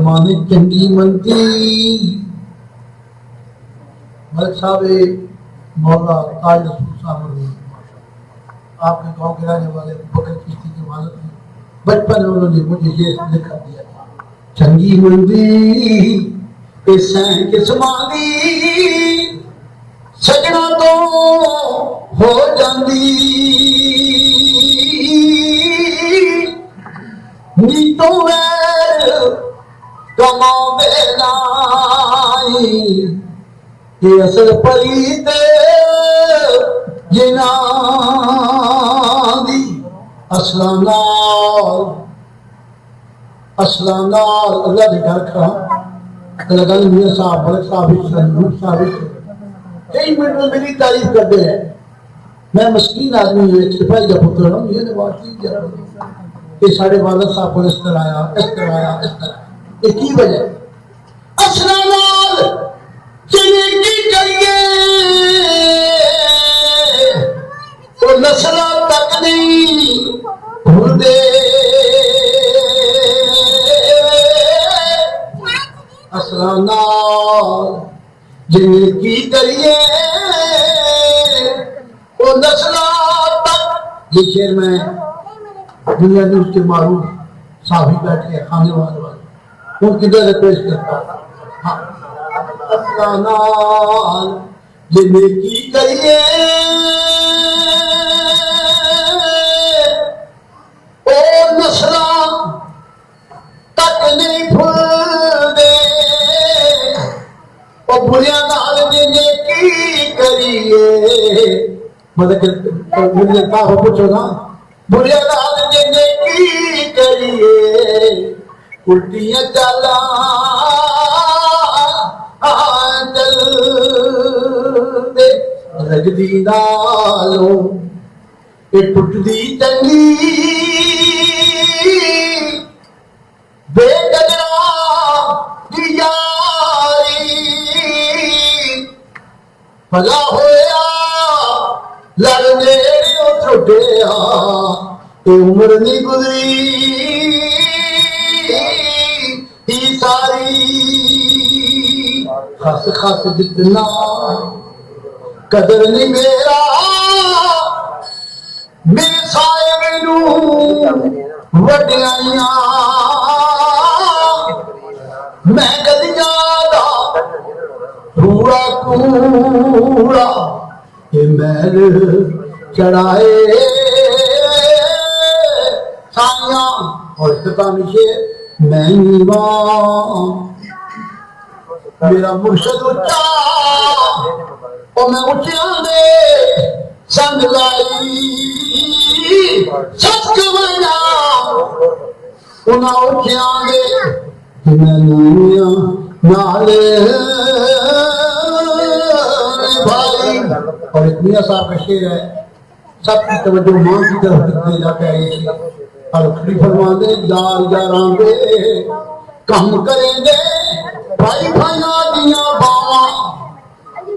जमाने चंगी मनती मलिक साहब मौला ताज रसूल साहब आपके गांव के रहने वाले बकर चिश्ती के वालिद थे। बचपन में उन्होंने मुझे ये लिखा दिया, चंगी मंदी किस्मानी सजना तो हो जाती नी तो कमावे नाई ये असल परीत जिनादी असलानाल अल्लाह के घर खड़ा लगा मियां साहब मलिक साहब कई मिनट में मेरी तारीफ करते हैं। मैं मस्कीन आदमी हूँ, एक सिपाही का पुत्र हूँ, ये साढ़े वालिद साहब को इस तरह आया इस तरह आया इस तरह एक ही वजह असलानाल जिंदगी करिए तो नस्ल तक नहीं भूलते असलानाल जिंदगी करिए वो नस्ल तक। ये शेर में दुनिया में उसके मारूफ साहब बैठे खाने वाले उनकी तरह पेश करता हाँ असलानाल जिंदगी करिए ओ नस्ल तक नहीं भूलते और बुढ़िया नाल जिंदगी करिए मतलब मुझे पूछो ना बुढ़िया नाल जिंदगी करिए उल्टियां चला लगदी नालों ये टुटदी चंगी बेकदरा दी यारी भला होया लड़ने छुटिया उम्र नहीं गुजरी सारी खस खस जितना कदर नहीं मेरा मेरे साहिब नू वड्डियां मैं गदियां दा पूरा कूड़ा ये मैल चढ़ाए साइया और इस्तानिशे मैं नीवा मेरा मुर्शद उच्चा और मैं उच्चिया दे संग लाई सच बना उन्हें उच्चिया दे मैं नीविया नाले भाई। और इतनी साहब का शेर है सबकी तवज्जो मां की तरफ दिखने जाता है और खड़ी फरमाते यार यारां दे कम करेंगे भाई भाइया दिया बावा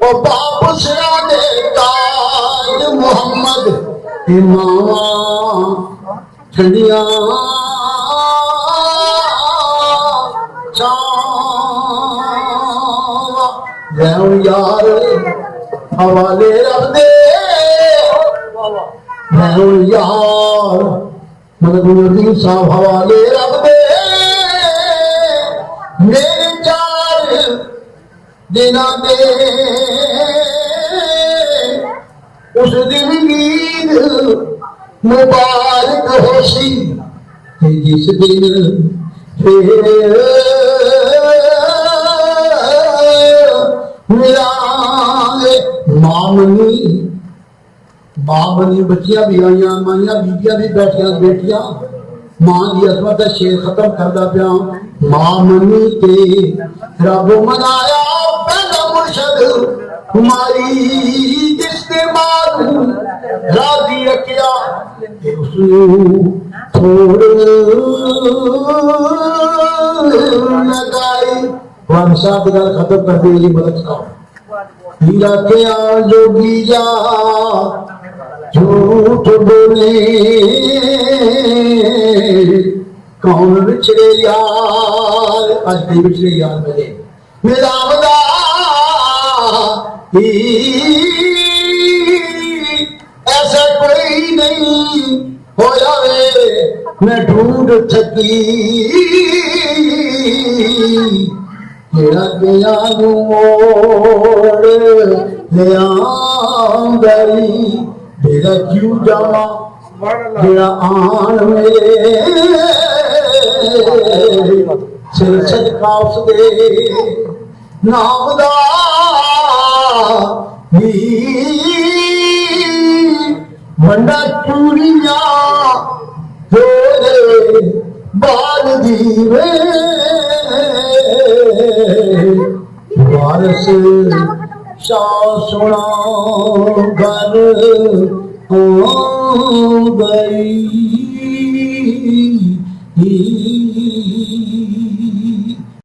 और बाप सिरा दे ताज मोहम्मद इमामा ठंडिया चावा यार हवाले रख दे यार मतलब साहब हवाले रख दे मेरे चार दिना दे उस दिन ईद मुबारक होशी जिस दिन मेरा मामनी बच्चियां भी आईया माइया बीबियां भी बैठिया बेटियां मां की अजमत शेर खत्म करदा पिया मामनी ते रब मनाया पहला मुर्शद हमारी जिसने मारू राजी रखिया उसनू छोड़ लगाई वन साहब गल खत्म कर दी जी मलिक साहब हीरा क्या जोगिया झूठ बोले कौन बिछड़े यार आज के पिछले याद मिले मेरा वदा ऐसा कोई नहीं हो जावे मैं ढूंढ थकी तेरा गया मोड़ ले गई तेरा क्यों जावा तेरा आन मेरे सिर सदका उसदे नाम दा वंडा चूड़ियां तेरे बाल दीवे वारस शाह सुना घर हो गई